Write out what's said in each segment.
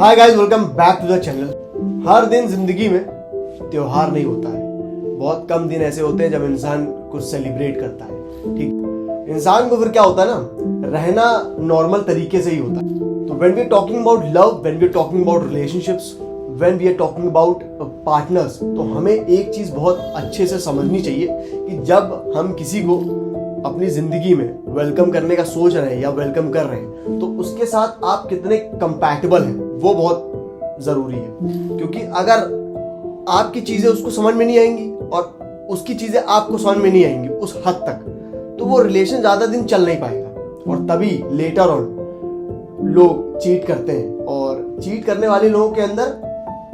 Hi guys, welcome back to the channel. हर दिन जिंदगी में त्योहार नहीं होता है। बहुत कम दिन ऐसे होते हैं जब इंसान कुछ सेलिब्रेट करता है। ठीक, इंसान को फिर क्या होता है ना, रहना नॉर्मल तरीके से ही होता है। तो when we are talking about love, when we are talking about relationships, when we are talking about partners, तो हमें एक चीज बहुत अच्छे से समझनी चाहिए कि जब हम किसी को अपनी जिंदगी में वेलकम करने का सोच रहे हैं या वेलकम कर रहे हैं, तो उसके साथ आप कितने कंपैटिबल हैं वो बहुत जरूरी है। क्योंकि अगर आपकी चीजें उसको समझ में नहीं आएंगी और उसकी चीजें आपको समझ में नहीं आएंगी उस हद तक, तो वो रिलेशन ज्यादा दिन चल नहीं पाएगा। और तभी लेटर ऑन लोग चीट करते हैं, और चीट करने वाले लोगों के अंदर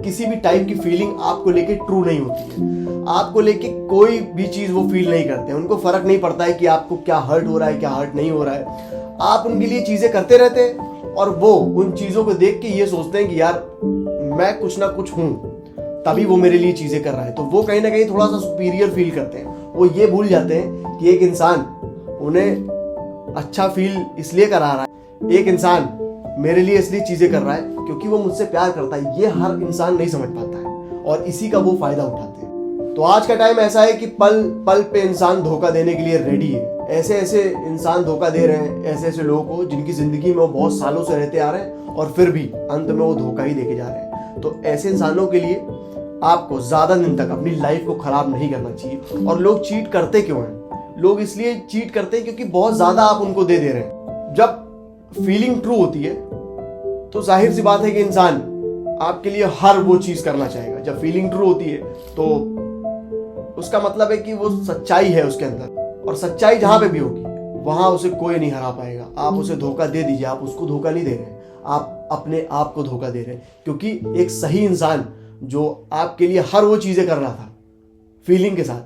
किसी भी टाइप की फीलिंग आपको लेके ट्रू नहीं होती है। आपको लेके कोई भी चीज वो फील नहीं करते हैं। उनको फर्क नहीं पड़ता है कि आपको क्या हर्ट हो रहा है, क्या हर्ट नहीं हो रहा है। आप उनके लिए चीजें करते रहते हैं और वो उन चीजों को देख के ये सोचते हैं कि यार मैं कुछ ना कुछ हूं, तभी वो मेरे लिए चीजें कर रहा है। तो वो कहीं ना कहीं थोड़ा सा सुपीरियर फील करते हैं। वो ये भूल जाते हैं कि एक इंसान उन्हें अच्छा फील इसलिए करा रहा है, एक इंसान मेरे लिए इसलिए चीजें कर रहा है क्योंकि वो मुझसे प्यार करता है। ये हर इंसान नहीं समझ पाता है और इसी का वो फायदा उठाते हैं। तो आज का टाइम ऐसा है कि पल पल पे इंसान धोखा देने के लिए रेडी है। ऐसे ऐसे इंसान धोखा दे रहे हैं ऐसे ऐसे लोगों को जिनकी जिंदगी में वो बहुत सालों से रहते आ रहे हैं और फिर भी अंत में वो धोखा ही देके जा रहे हैं। तो ऐसे इंसानों के लिए आपको ज्यादा दिन तक अपनी लाइफ को खराब नहीं करना चाहिए। और लोग चीट करते क्यों हैं? लोग इसलिए चीट करते हैं क्योंकि बहुत ज्यादा आप उनको दे दे रहे हैं। जब फीलिंग ट्रू होती है तो जाहिर सी बात है कि इंसान आपके लिए हर वो चीज करना चाहेगा। जब फीलिंग ट्रू होती है तो उसका मतलब है कि वो सच्चाई है उसके अंदर, और सच्चाई जहां पे भी होगी वहां उसे कोई नहीं हरा पाएगा। आप उसे धोखा दे दीजिए, आप उसको धोखा नहीं दे रहे हैं, आप अपने आप को धोखा दे रहे हैं। क्योंकि एक सही इंसान जो आपके लिए हर वो चीजें कर रहा था फीलिंग के साथ,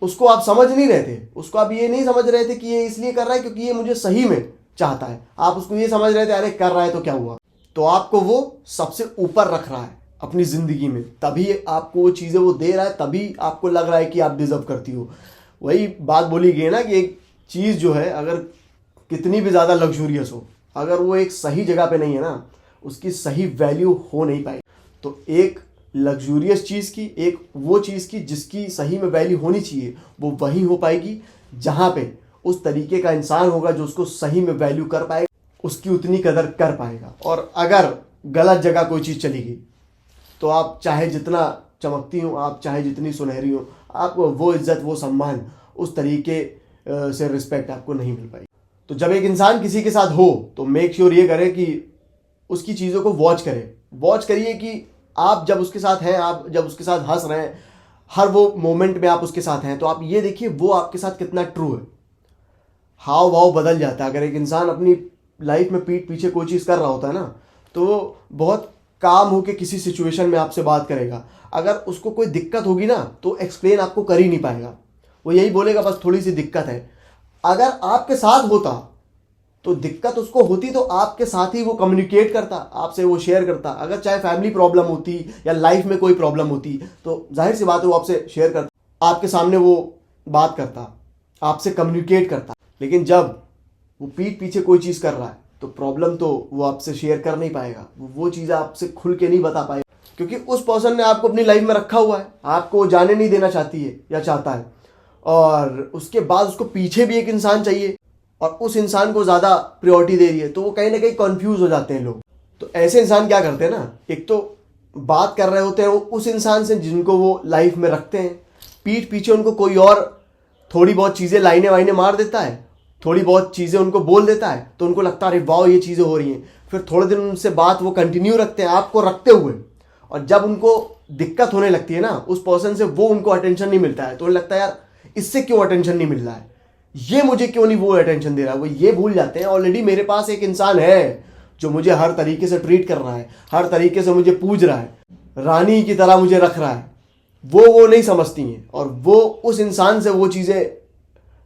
उसको आप समझ नहीं रहे थे। उसको आप ये नहीं समझ रहे थे कि ये इसलिए कर रहा है क्योंकि ये मुझे सही में चाहता है। आप उसको ये समझ रहे थे अरे कर रहा है तो क्या हुआ। तो आपको वो सबसे ऊपर रख रहा है अपनी जिंदगी में, तभी आपको वो चीजें वो दे रहा है, तभी आपको लग रहा है कि आप डिजर्व करती हो। वही बात बोली गई ना कि एक चीज जो है अगर कितनी भी ज्यादा लग्जूरियस हो, अगर वो एक सही जगह पे नहीं है ना, उसकी सही वैल्यू हो नहीं पाएगी। तो एक लग्जूरियस चीज की, एक वो चीज की जिसकी सही में वैल्यू होनी चाहिए, वो वही हो पाएगी जहां पे उस तरीके का इंसान होगा जो उसको सही में वैल्यू कर पाएगा, उसकी उतनी कदर कर पाएगा। और अगर गलत जगह कोई चीज चली गई तो आप चाहे जितना चमकती हो, आप चाहे जितनी सुनहरी हो, आपको वो इज्जत, वो सम्मान, उस तरीके से रिस्पेक्ट आपको नहीं मिल पाएगी। तो जब एक इंसान किसी के साथ हो तो मेक श्योर ये करे कि उसकी चीज़ों को वॉच करे। वॉच करिए कि आप जब उसके साथ हैं, आप जब उसके साथ हंस रहे हैं, हर वो मोमेंट में आप उसके साथ हैं, तो आप ये देखिए वो आपके साथ कितना ट्रू है। हाव भाव बदल जाता है। अगर एक इंसान अपनी लाइफ में पीठ पीछे कोई चीज़ कर रहा होता है ना, तो वो बहुत काम होके किसी सिचुएशन में आपसे बात करेगा। अगर उसको कोई दिक्कत होगी ना तो एक्सप्लेन आपको कर ही नहीं पाएगा। वो यही बोलेगा बस थोड़ी सी दिक्कत है। अगर आपके साथ होता तो दिक्कत उसको होती तो आपके साथ ही वो कम्युनिकेट करता, आपसे वो शेयर करता। अगर चाहे फैमिली प्रॉब्लम होती या लाइफ में कोई प्रॉब्लम होती तो जाहिर सी बात है वो आपसे शेयर करता, आपके सामने वो बात करता, आपसे कम्युनिकेट करता। लेकिन जब वो पीठ पीछे कोई चीज़ कर रहा है तो प्रॉब्लम तो वो आपसे शेयर कर नहीं पाएगा, वो चीज़ें आपसे खुल के नहीं बता पाएगा, क्योंकि उस पर्सन ने आपको अपनी लाइफ में रखा हुआ है, आपको जाने नहीं देना चाहती है या चाहता है। और उसके बाद उसको पीछे भी एक इंसान चाहिए और उस इंसान को ज़्यादा प्रायोरिटी दे रही है, तो वो कहीं ना कहीं कन्फ्यूज हो जाते हैं लोग। तो ऐसे इंसान क्या करते हैं ना, एक तो बात कर रहे होते हैं वो उस इंसान से जिनको वो लाइफ में रखते हैं, पीठ पीछे उनको कोई और थोड़ी बहुत चीज़ें लाइने वाइने मार देता है, थोड़ी बहुत चीज़ें उनको बोल देता है, तो उनको लगता है अरे वाह ये चीज़ें हो रही हैं। फिर थोड़े दिन उनसे बात वो कंटिन्यू रखते हैं आपको रखते हुए, और जब उनको दिक्कत होने लगती है ना उस पर्सन से, वो उनको अटेंशन नहीं मिलता है, तो उन्हें लगता है यार इससे क्यों अटेंशन नहीं मिल रहा है, ये मुझे क्यों नहीं वो अटेंशन दे रहा है। वो ये भूल जाते हैं ऑलरेडी मेरे पास एक इंसान है जो मुझे हर तरीके से ट्रीट कर रहा है, हर तरीके से मुझे पूज रहा है, रानी की तरह मुझे रख रहा है। वो नहीं समझती हैं और वो उस इंसान से वो चीज़ें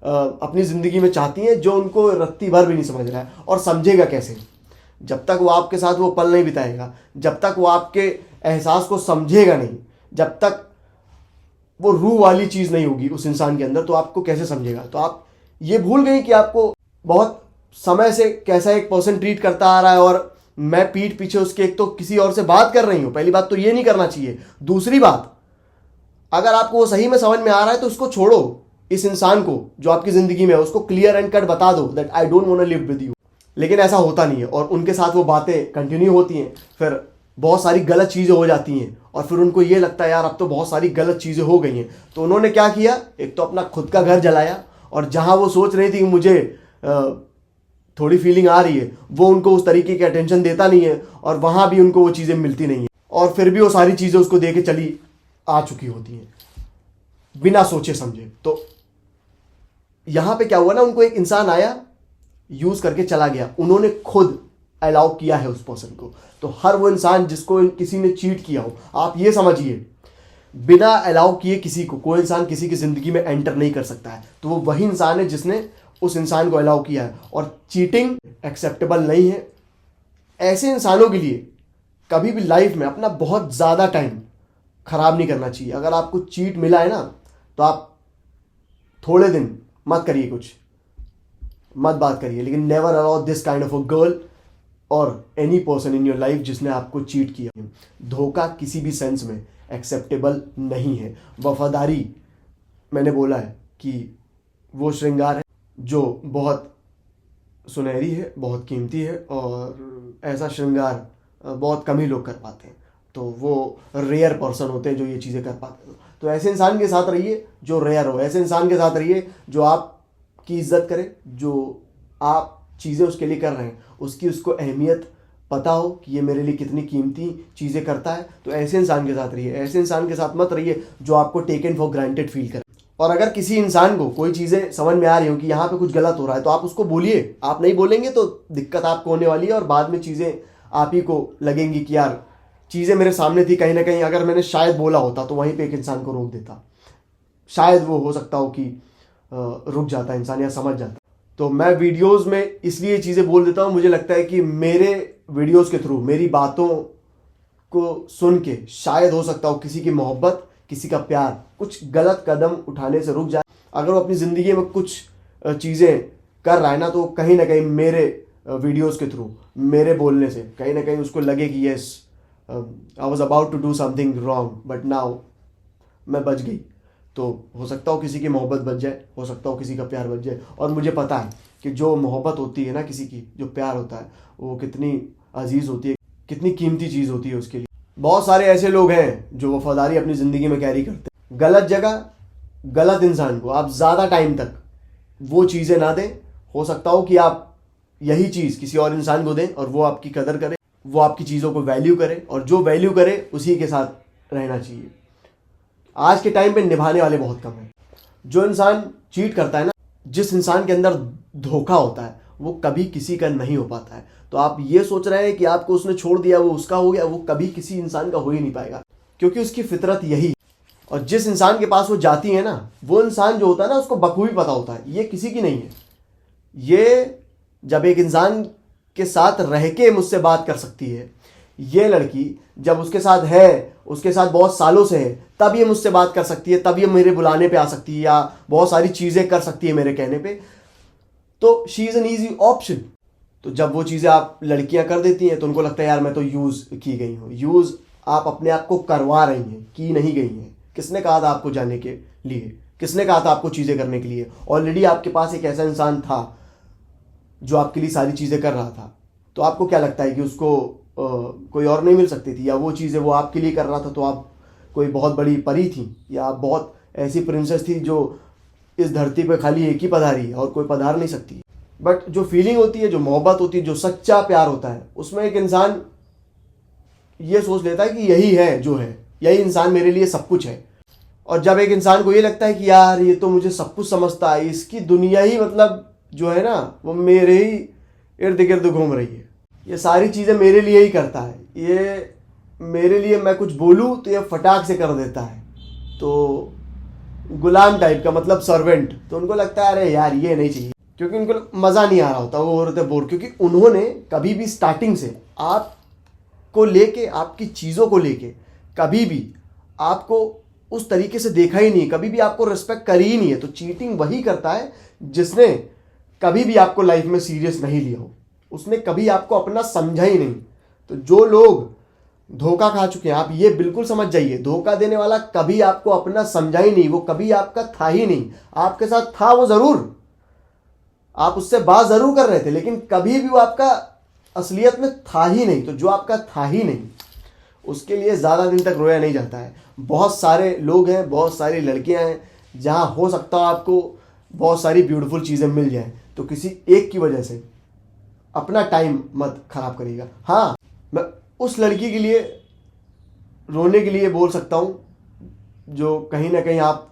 अपनी ज़िंदगी में चाहती हैं जो उनको रत्ती भर भी नहीं समझ रहा है। और समझेगा कैसे? जब तक वो आपके साथ वो पल नहीं बिताएगा, जब तक वो आपके एहसास को समझेगा नहीं, जब तक वो रूह वाली चीज़ नहीं होगी उस इंसान के अंदर, तो आपको कैसे समझेगा। तो आप ये भूल गई कि आपको बहुत समय से कैसा एक पर्सन ट्रीट करता आ रहा है और मैं पीठ पीछे उसके एक तो किसी और से बात कर रही हूं, पहली बात तो ये नहीं करना चाहिए। दूसरी बात, अगर आपको वो सही में समझ में आ रहा है तो उसको छोड़ो। इस इंसान को जो आपकी जिंदगी में है उसको क्लियर एंड कट बता दो that I don't want to live with you. लेकिन ऐसा होता नहीं है और उनके साथ वो बातें कंटिन्यू होती हैं, फिर बहुत सारी गलत चीजें हो जाती हैं और फिर उनको ये लगता है यार अब तो बहुत सारी गलत चीजें हो गई हैं। तो उन्होंने क्या किया, एक तो अपना खुद का घर जलाया, और जहां वो सोच रही थी कि मुझे थोड़ी फीलिंग आ रही है, वो उनको उस तरीके की अटेंशन देता नहीं है और वहां भी उनको वो चीजें मिलती नहीं है, और फिर भी वो सारी चीजें उसको दे के चली आ चुकी होती हैं बिना सोचे समझे। तो यहां पे क्या हुआ ना, उनको एक इंसान आया, यूज करके चला गया, उन्होंने खुद अलाउ किया है उस पर्सन को। तो हर वो इंसान जिसको किसी ने चीट किया हो, आप ये समझिए बिना अलाउ किए किसी को कोई इंसान किसी की जिंदगी में एंटर नहीं कर सकता है। तो वो वही इंसान है जिसने उस इंसान को अलाउ किया है, और चीटिंग एक्सेप्टेबल नहीं है। ऐसे इंसानों के लिए कभी भी लाइफ में अपना बहुत ज्यादा टाइम खराब नहीं करना चाहिए। अगर आपको चीट मिला है ना, तो आप थोड़े दिन मत करिए, कुछ मत बात करिए, लेकिन never allow this kind of a girl और any person in your life जिसने आपको चीट किया। धोखा किसी भी सेंस में एक्सेप्टेबल नहीं है। वफादारी, मैंने बोला है कि वो श्रृंगार है जो बहुत सुनहरी है, बहुत कीमती है, और ऐसा श्रृंगार बहुत कम ही लोग कर पाते हैं। तो वो रेयर पर्सन होते हैं जो ये चीज़ें कर पाते हैं। तो ऐसे इंसान के साथ रहिए जो रेयर हो, ऐसे इंसान के साथ रहिए जो आपकी इज्जत करे, जो आप चीज़ें उसके लिए कर रहे हैं उसकी उसको अहमियत पता हो कि ये मेरे लिए कितनी कीमती चीज़ें करता है। तो ऐसे इंसान के साथ रहिए, ऐसे इंसान के साथ मत रहिए जो आपको टेकन फॉर ग्रांटेड फील करे। और अगर किसी इंसान को कोई चीज़ें समझ में आ रही हो कि यहाँ पे कुछ गलत हो रहा है, तो आप उसको बोलिए। आप नहीं बोलेंगे तो दिक्कत आपको होने वाली है, और बाद में चीज़ें आप ही को लगेंगी कि यार चीज़ें मेरे सामने थी, कहीं ना कहीं अगर मैंने शायद बोला होता तो वहीं पे एक इंसान को रोक देता, शायद वो हो सकता हो कि रुक जाता इंसान या समझ जाता। तो मैं वीडियोस में इसलिए चीज़ें बोल देता हूँ, मुझे लगता है कि मेरे वीडियोस के थ्रू मेरी बातों को सुन के शायद हो सकता हो किसी की मोहब्बत, किसी का प्यार कुछ गलत कदम उठाने से रुक जाए। अगर वो अपनी ज़िंदगी में कुछ चीज़ें कर रहा है ना, तो कहीं ना कहीं मेरे वीडियोस के थ्रू, मेरे बोलने से कहीं ना कहीं उसको लगे कि yes I was about to do something wrong but now मैं बच गई। तो हो सकता हो किसी की मोहब्बत बच जाए, हो सकता हो किसी का प्यार बच जाए। और मुझे पता है कि जो मोहब्बत होती है ना किसी की, जो प्यार होता है, वो कितनी अजीज़ होती है, कितनी कीमती चीज़ होती है उसके लिए। बहुत सारे ऐसे लोग हैं जो वफादारी अपनी ज़िंदगी में कैरी करते हैं। गलत जगह गलत इंसान को आप ज़्यादा टाइम तक वो चीज़ें ना दें। हो सकता हो कि आप यही चीज़ किसी और इंसान को दें और वो आपकी कदर करे, वो आपकी चीज़ों को वैल्यू करे, और जो वैल्यू करे उसी के साथ रहना चाहिए। आज के टाइम पे निभाने वाले बहुत कम हैं। जो इंसान चीट करता है ना, जिस इंसान के अंदर धोखा होता है, वो कभी किसी का नहीं हो पाता है। तो आप ये सोच रहे हैं कि आपको उसने छोड़ दिया, वो उसका हो गया, वो कभी किसी इंसान का हो ही नहीं पाएगा, क्योंकि उसकी फितरत यही है। और जिस इंसान के पास वो जाती है ना, वो इंसान जो होता है ना, उसको बखूबी पता होता है ये किसी की नहीं है। ये जब एक इंसान के साथ रह के मुझसे बात कर सकती है, ये लड़की जब उसके साथ है, उसके साथ बहुत सालों से है, तब ये मुझसे बात कर सकती है, तब ये मेरे बुलाने पे आ सकती है, या बहुत सारी चीज़ें कर सकती है मेरे कहने पे। तो she is an easy option. तो जब वो चीज़ें आप लड़कियां कर देती हैं तो उनको लगता है यार मैं तो यूज़ की गई हूँ। यूज़ आप अपने आप को करवा रही हैं, की नहीं गई हैं। किसने कहा था आपको जाने के लिए? किसने कहा था आपको चीज़ें करने के लिए? ऑलरेडी आपके पास एक ऐसा इंसान था जो आपके लिए सारी चीज़ें कर रहा था। तो आपको क्या लगता है कि उसको कोई और नहीं मिल सकती थी? या वो चीज़ें वो आपके लिए कर रहा था तो आप कोई बहुत बड़ी परी थी, या आप बहुत ऐसी प्रिंसेस थी जो इस धरती पे खाली एक ही पधारी है और कोई पधार नहीं सकती? बट जो फीलिंग होती है, जो मोहब्बत होती है, जो सच्चा प्यार होता है, उसमें एक इंसान ये सोच लेता है कि यही है जो है, यही इंसान मेरे लिए सब कुछ है। और जब एक इंसान को ये लगता है कि यार ये तो मुझे सब कुछ समझता है, इसकी दुनिया ही मतलब जो है ना वो मेरे ही इर्द गिर्द घूम रही है, ये सारी चीज़ें मेरे लिए ही करता है, ये मेरे लिए मैं कुछ बोलूँ तो ये फटाक से कर देता है, तो गुलाम टाइप का, मतलब सर्वेंट। तो उनको लगता है अरे यार ये नहीं चाहिए, क्योंकि उनको मज़ा नहीं आ रहा होता, वो हो रहे थे बोर, क्योंकि उन्होंने कभी भी स्टार्टिंग से आपको लेके, आपकी चीज़ों को लेके कभी भी आपको उस तरीके से देखा ही नहीं, कभी भी आपको रिस्पेक्ट करी ही नहीं है। तो चीटिंग वही करता है जिसने कभी भी आपको लाइफ में सीरियस नहीं लिया हो। उसने कभी आपको अपना समझा ही नहीं। तो जो लोग धोखा खा चुके हैं, आप ये बिल्कुल समझ जाइए, धोखा देने वाला कभी आपको अपना समझा ही नहीं, वो कभी आपका था ही नहीं। आपके साथ था वो जरूर, आप उससे बात जरूर कर रहे थे, लेकिन कभी भी वो आपका असलियत में था ही नहीं। तो जो आपका था ही नहीं, उसके लिए ज़्यादा दिन तक रोया नहीं जाता है। बहुत सारे लोग हैं, बहुत सारी लड़कियां हैं जहां हो सकता है आपको बहुत सारी ब्यूटीफुल चीज़ें मिल जाए, तो किसी एक की वजह से अपना टाइम मत खराब करिएगा। हाँ, मैं उस लड़की के लिए रोने के लिए बोल सकता हूँ जो कहीं ना कहीं आप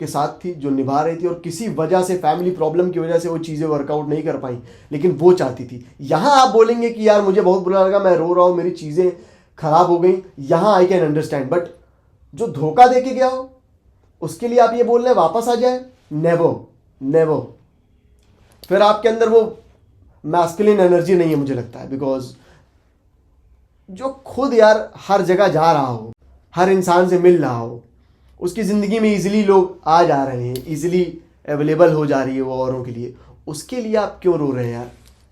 के साथ थी, जो निभा रही थी, और किसी वजह से, फैमिली प्रॉब्लम की वजह से वो चीज़ें वर्कआउट नहीं कर पाई, लेकिन वो चाहती थी। यहाँ आप बोलेंगे कि यार मुझे बहुत बुरा लगा, मैं रो रहा हूँ, मेरी चीज़ें खराब हो गई, यहाँ आई कैन अंडरस्टैंड। बट जो धोखा दे के गया हो उसके लिए आप ये बोल रहे वापस आ जाए, नेवर नेवर। फिर आपके अंदर वो मैस्कुलिन एनर्जी नहीं है मुझे लगता है। बिकॉज जो खुद यार हर जगह जा रहा हो, हर इंसान से मिल रहा हो, उसकी ज़िंदगी में इजीली लोग आ जा रहे हैं, इजीली अवेलेबल हो जा रही है वो औरों के लिए, उसके लिए आप क्यों रो रहे हैं यार?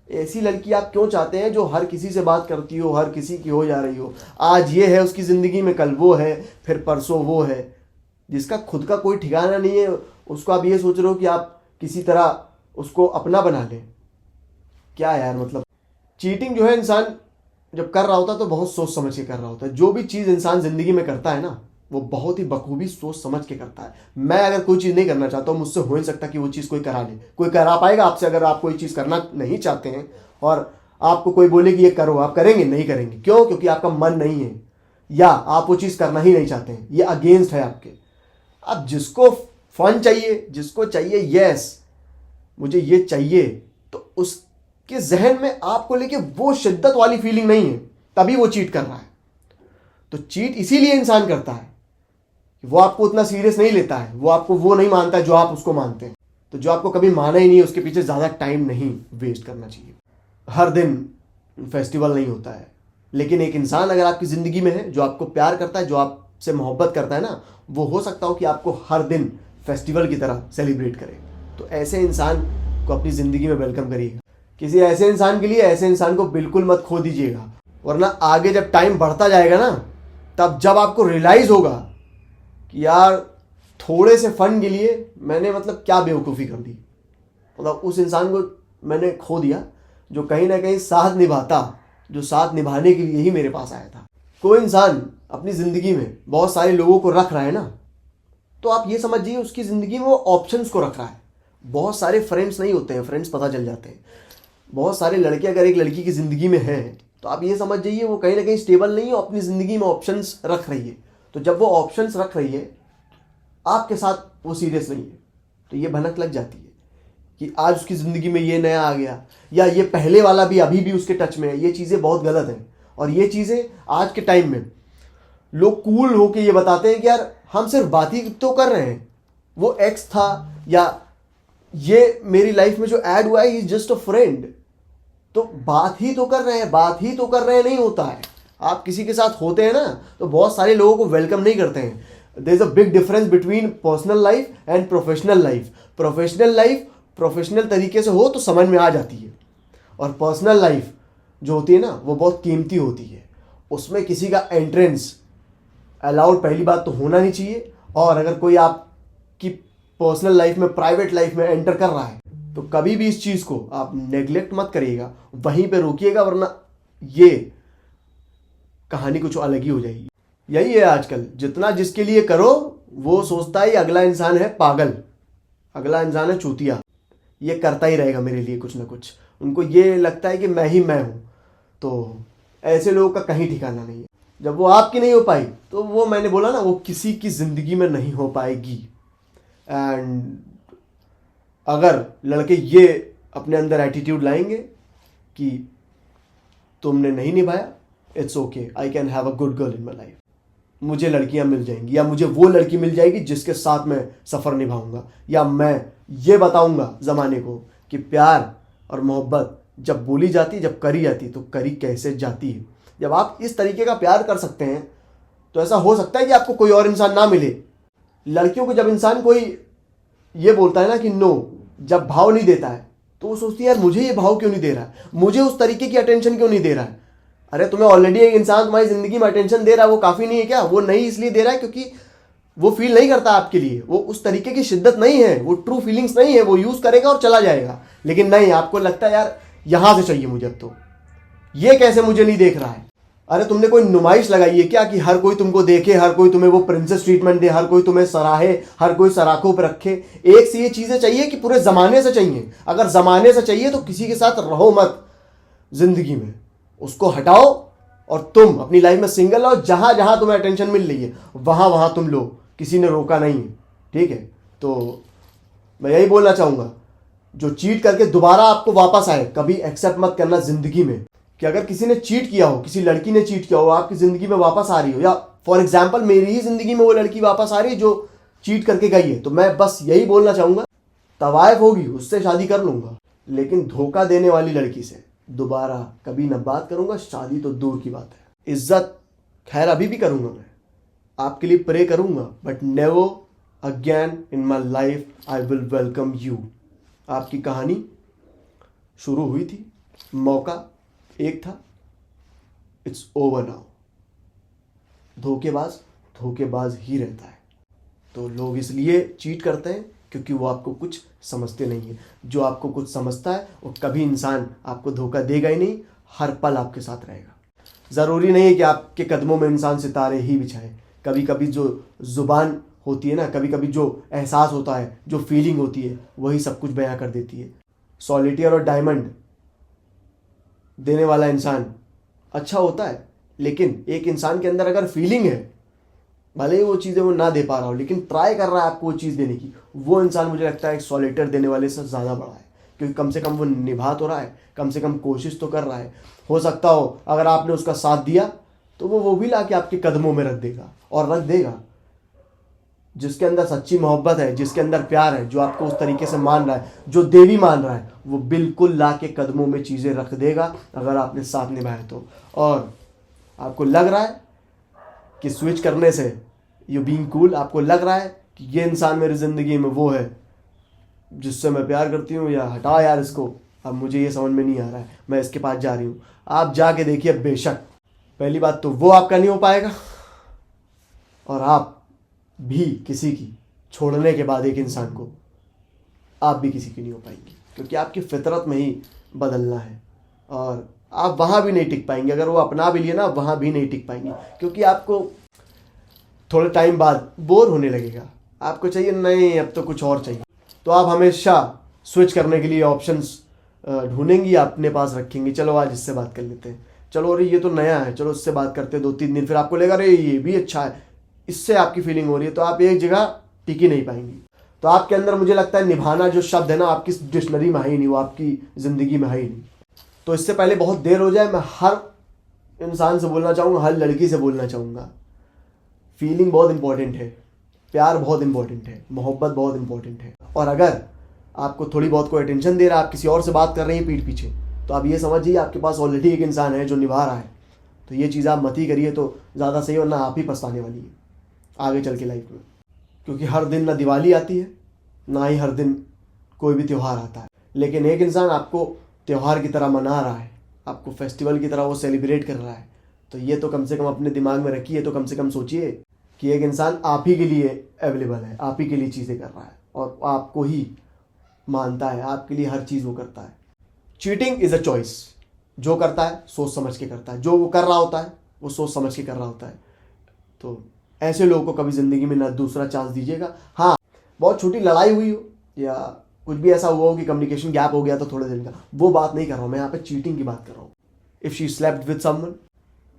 ऐसी लड़की आप क्यों चाहते हैं जो हर किसी से बात करती हो, हर किसी की हो जा रही हो? आज ये है उसकी ज़िंदगी में, कल वो है, फिर परसों वो है। जिसका खुद का कोई ठिकाना नहीं है, उसको आप ये सोच रहे हो कि आप किसी तरह उसको अपना बना लें। क्या यार, मतलब चीटिंग जो है इंसान जब कर रहा होता है तो बहुत सोच समझ के कर रहा होता है। जो भी चीज़ इंसान ज़िंदगी में करता है ना, वो बहुत ही बखूबी सोच समझ के करता है। मैं अगर कोई चीज़ नहीं करना चाहता हूँ, मुझसे हो नहीं सकता कि वो चीज़ कोई करा ले। कोई करा पाएगा आपसे? अगर आप कोई चीज़ करना नहीं चाहते हैं और आपको कोई बोले कि ये करो, आप करेंगे? नहीं करेंगे। क्यों? क्योंकि आपका मन नहीं है, या आप वो चीज़ करना ही नहीं चाहते हैं, ये अगेंस्ट है आपके। अब जिसको फन चाहिए, जिसको चाहिए यस मुझे ये चाहिए, तो उसके जहन में आपको लेके वो शिद्दत वाली फीलिंग नहीं है, तभी वो चीट कर रहा है। तो चीट इसीलिए इंसान करता है, वो आपको उतना सीरियस नहीं लेता है, वो आपको वो नहीं मानता है जो आप उसको मानते हैं। तो जो आपको कभी माना ही नहीं है, उसके पीछे ज़्यादा टाइम नहीं वेस्ट करना चाहिए। हर दिन फेस्टिवल नहीं होता है, लेकिन एक इंसान अगर आपकी ज़िंदगी में है जो आपको प्यार करता है, जो आपसे मोहब्बत करता है ना, वो हो सकता हो कि आपको हर दिन फेस्टिवल की तरह सेलिब्रेट करे। तो ऐसे इंसान को अपनी ज़िंदगी में वेलकम करिएगा। किसी ऐसे इंसान के लिए ऐसे इंसान को बिल्कुल मत खो दीजिएगा, वरना आगे जब टाइम बढ़ता जाएगा ना, तब जब आपको रियलाइज़ होगा कि यार थोड़े से फन के लिए मैंने मतलब क्या बेवकूफ़ी कर दी, मतलब उस इंसान को मैंने खो दिया जो कहीं ना कहीं साथ निभाता, जो साथ निभाने के लिए ही मेरे पास आया था। कोई इंसान अपनी ज़िंदगी में बहुत सारे लोगों को रख रहा है ना, तो आप ये समझिए उसकी ज़िंदगी में वो ऑप्शंस को रख रहा है। बहुत सारे फ्रेंड्स नहीं होते हैं, फ्रेंड्स पता चल जाते हैं। बहुत सारे लड़के अगर एक लड़की की ज़िंदगी में हैं, तो आप ये समझ जाइए वो कहीं ना कहीं स्टेबल नहीं है, अपनी ज़िंदगी में ऑप्शंस रख रही है। तो जब वो ऑप्शंस रख रही है, आपके साथ वो सीरियस नहीं है, तो ये भनक लग जाती है कि आज उसकी ज़िंदगी में ये नया आ गया, या ये पहले वाला भी अभी भी उसके टच में है। ये चीज़ें बहुत गलत हैं, और ये चीज़ें आज के टाइम में लोग कूल होके ये बताते हैं कि यार हम सिर्फ बात ही तो कर रहे हैं, वो एक्स था, या ये मेरी लाइफ में जो ऐड हुआ है, he is just a friend. तो बात ही तो कर रहे हैं, बात ही तो कर रहे हैं नहीं होता है। आप किसी के साथ होते हैं ना, तो बहुत सारे लोगों को वेलकम नहीं करते हैं। There is a big difference between personal life and professional life. Professional life professional तरीके से हो तो समझ में आ जाती है, और पर्सनल लाइफ जो होती है ना, वो बहुत कीमती होती है। उसमें किसी का एंट्रेंस अलाउड पहली बात तो होना नहीं चाहिए, और अगर कोई आपकी पर्सनल लाइफ में, प्राइवेट लाइफ में एंटर कर रहा है, तो कभी भी इस चीज़ को आप नेग्लेक्ट मत करिएगा, वहीं पे रोकिएगा, वरना ये कहानी कुछ अलग ही हो जाएगी। यही है आजकल, जितना जिसके लिए करो वो सोचता है अगला इंसान है पागल, अगला इंसान है चूतिया, ये करता ही रहेगा मेरे लिए कुछ ना कुछ। उनको ये लगता है कि मैं ही मैं हूँ। तो ऐसे लोगों का कहीं ठिकाना नहीं है। जब वो आपकी नहीं हो पाई, तो वो मैंने बोला ना, वो किसी की ज़िंदगी में नहीं हो पाएगी। एंड अगर लड़के ये अपने अंदर एटीट्यूड लाएंगे कि तुमने नहीं निभाया, it's okay, I can have a good girl in my life, मुझे लड़कियां मिल जाएंगी, या मुझे वो लड़की मिल जाएगी जिसके साथ मैं सफ़र निभाऊंगा, या मैं ये बताऊंगा ज़माने को कि प्यार और मोहब्बत जब बोली जाती, जब करी जाती, तो करी कैसे जाती है। जब आप इस तरीके का प्यार कर सकते हैं, तो ऐसा हो सकता है कि आपको कोई और इंसान ना मिले। लड़कियों को जब इंसान कोई ये बोलता है ना कि नो, जब भाव नहीं देता है, तो वो सोचती है यार मुझे ये भाव क्यों नहीं दे रहा है, मुझे उस तरीके की अटेंशन क्यों नहीं दे रहा है। अरे तुम्हें ऑलरेडी एक इंसान तुम्हारी जिंदगी में अटेंशन दे रहा है, वो काफी नहीं है क्या? वो नहीं इसलिए दे रहा है क्योंकि वो फील नहीं करता आपके लिए, वो उस तरीके की शिद्दत नहीं है, वो ट्रू फीलिंग्स नहीं है, वो यूज करेगा और चला जाएगा। लेकिन नहीं, आपको लगता है यार यहां से चाहिए मुझे, अब तो ये कैसे मुझे नहीं देख रहा है। अरे तुमने कोई नुमाइश लगाई है क्या कि हर कोई तुमको देखे, हर कोई तुम्हें वो प्रिंसेस ट्रीटमेंट दे, हर कोई तुम्हें सराहे, हर कोई सराखों पर रखे? एक से ये चीजें चाहिए कि पूरे जमाने से चाहिए? अगर जमाने से चाहिए तो किसी के साथ रहो मत जिंदगी में, उसको हटाओ और तुम अपनी लाइफ में सिंगल रहो। जहां जहां तुम्हें अटेंशन मिल रही है वहां वहां तुम लो, किसी ने रोका नहीं है, ठीक है? तो मैं यही बोलना चाहूंगा, जो चीट करके दोबारा आपको वापस आए, कभी एक्सेप्ट मत करना जिंदगी में कि अगर किसी ने चीट किया हो, किसी लड़की ने चीट किया हो, आपकी जिंदगी में वापस आ रही हो, या फॉर एग्जाम्पल मेरी ही जिंदगी में वो लड़की वापस आ रही है जो चीट करके गई है, तो मैं बस यही बोलना चाहूंगा, तवायफ होगी उससे शादी कर लूंगा, लेकिन धोखा देने वाली लड़की से दोबारा कभी न बात करूंगा, शादी तो दूर की बात है। इज्जत खैर अभी भी करूंगा, मैं आपके लिए प्रे करूंगा, but never again in my life I will welcome you. आपकी कहानी शुरू हुई थी, मौका एक था, इट्स ओवर नाउ। धोखेबाज धोखेबाज ही रहता है। तो लोग इसलिए चीट करते हैं क्योंकि वो आपको कुछ समझते नहीं है। जो आपको कुछ समझता है वो कभी इंसान आपको धोखा देगा ही नहीं, हर पल आपके साथ रहेगा। ज़रूरी नहीं है कि आपके कदमों में इंसान सितारे ही बिछाए। कभी कभी जो जुबान होती है ना, कभी कभी जो एहसास होता है, जो फीलिंग होती है, वही सब कुछ बयां कर देती है। सॉलिटेयर और डायमंड देने वाला इंसान अच्छा होता है, लेकिन एक इंसान के अंदर अगर फीलिंग है, भले ही वो चीज़ें वो ना दे पा रहा हो, लेकिन ट्राई कर रहा है आपको वो चीज़ देने की, वो इंसान मुझे लगता है एक सॉलिटेयर देने वाले से ज़्यादा बड़ा है, क्योंकि कम से कम वो निभा तो रहा है, कम से कम कोशिश तो कर रहा है। हो सकता हो अगर आपने उसका साथ दिया तो वो भी ला के आपके कदमों में रख देगा, और रख देगा। जिसके अंदर सच्ची मोहब्बत है, जिसके अंदर प्यार है, जो आपको उस तरीके से मान रहा है, जो देवी मान रहा है, वो बिल्कुल ला के कदमों में चीज़ें रख देगा अगर आपने साथ निभाया तो। और आपको लग रहा है कि स्विच करने से यू बीइंग कूल, आपको लग रहा है कि ये इंसान मेरी ज़िंदगी में वो है जिससे मैं प्यार करती हूँ, या हटा यार इसको, अब मुझे ये समझ में नहीं आ रहा है, मैं इसके पास जा रही हूँ। आप जाके देखिए, बेशक पहली बात तो वो आपका नहीं हो पाएगा, और आप भी किसी की छोड़ने के बाद एक इंसान को आप भी किसी की नहीं हो पाएंगी, क्योंकि आपकी फितरत में ही बदलना है। और आप वहाँ भी नहीं टिक पाएंगे, अगर वो अपना भी लिए ना, वहाँ भी नहीं टिक पाएंगे, क्योंकि आपको थोड़े टाइम बाद बोर होने लगेगा। आपको चाहिए नहीं, अब तो कुछ और चाहिए, तो आप हमेशा स्विच करने के लिए ऑप्शंस ढूंढेंगी, अपने पास रखेंगी। चलो आज इससे बात कर लेते हैं, चलो अरे ये तो नया है, चलो इससे बात करते हैं 2-3 दिन, फिर आपको लगेगा अरे ये भी अच्छा है, इससे आपकी फीलिंग हो रही है, तो आप एक जगह टिक ही नहीं पाएंगी। तो आपके अंदर मुझे लगता है निभाना जो शब्द है ना, आपकी डिक्शनरी में है ही नहीं, वो आपकी ज़िंदगी में है ही नहीं। तो इससे पहले बहुत देर हो जाए, मैं हर इंसान से बोलना चाहूँगा, हर लड़की से बोलना चाहूँगा, फीलिंग बहुत इंपॉर्टेंट है, प्यार बहुत इंपॉर्टेंट है, मोहब्बत बहुत इंपॉर्टेंट है। और अगर आपको थोड़ी बहुत कोई अटेंशन दे रहा है, आप किसी और से बात कर रही हैं पीठ पीछे, तो आप ये समझिए आपके पास ऑलरेडी एक इंसान है जो निभा रहा है। तो ये चीज़ आप मत ही करिए तो ज़्यादा सही, वरना आप ही पछताने वाली है आगे चल के लाइफ में। क्योंकि हर दिन ना दिवाली आती है, ना ही हर दिन कोई भी त्यौहार आता है, लेकिन एक इंसान आपको त्यौहार की तरह मना रहा है, आपको फेस्टिवल की तरह वो सेलिब्रेट कर रहा है। तो ये तो कम से कम अपने दिमाग में रखिए, तो कम से कम सोचिए कि एक इंसान आप ही के लिए अवेलेबल है, आप ही के लिए चीज़ें कर रहा है, और आपको ही मानता है, आपके लिए हर चीज़ वो करता है। Cheating is a choice. जो करता है सोच समझ के करता है, जो वो कर रहा होता है वो सोच समझ के कर रहा होता है। तो ऐसे लोगों को कभी ज़िंदगी में ना दूसरा चांस दीजिएगा। हाँ, बहुत छोटी लड़ाई हुई हो या कुछ भी ऐसा हुआ हो कि कम्युनिकेशन गैप हो गया तो थोड़े दिन का, वो बात नहीं कर रहा हूँ मैं, यहाँ पे चीटिंग की बात कर रहा हूँ। If she slept with someone,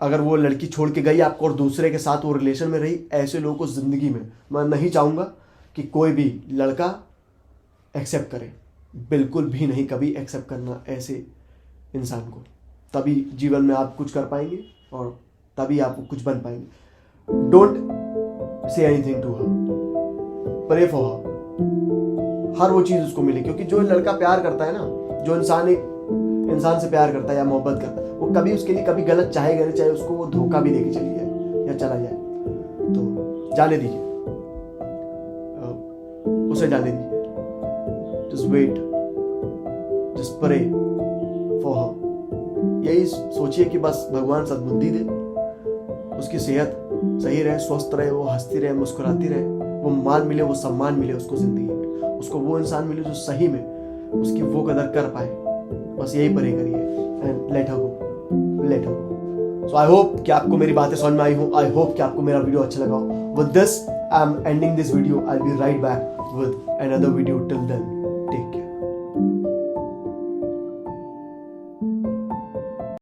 अगर वो लड़की छोड़ के गई आपको और दूसरे के साथ वो रिलेशन में रही, ऐसे लोगों को ज़िंदगी में मैं नहीं चाहूँगा कि कोई भी लड़का एक्सेप्ट करे, बिल्कुल भी नहीं कभी एक्सेप्ट करना ऐसे इंसान को। तभी जीवन में आप कुछ कर पाएंगे और तभी आप कुछ बन पाएंगे। Don't say anything to her, pray for her, हर वो चीज़ उसको मिले, क्योंकि जो लड़का प्यार करता है ना, जो इंसान एक इंसान से प्यार करता है या मोहब्बत करता है, वो कभी उसके लिए कभी गलत चाहेगा नहीं, चाहे उसको वो धोखा भी देके चली जाए या चला जाए, तो जाने दीजिए, उसे जाने दीजिए। Just wait, just pray for her. यही सोचिए कि बस भगवान सद्बुद्धि दे, उसकी सेहत सही रहे, स्वस्थ रहे, वो हंसती रहे, मुस्कुराती रहे, वो मान मिले, वो सम्मान मिले उसको जिंदगी में, उसको वो इंसान मिले जो सही में उसकी वो कदर कर पाए। बस यही प्रे करिए and let her go. So I hope कि आपको मेरी बातें समझ में आई हो। आई होप कि आपको मेरा वीडियो अच्छा लगा हो। With this I am ending this video. I will be right back with another video. Till then,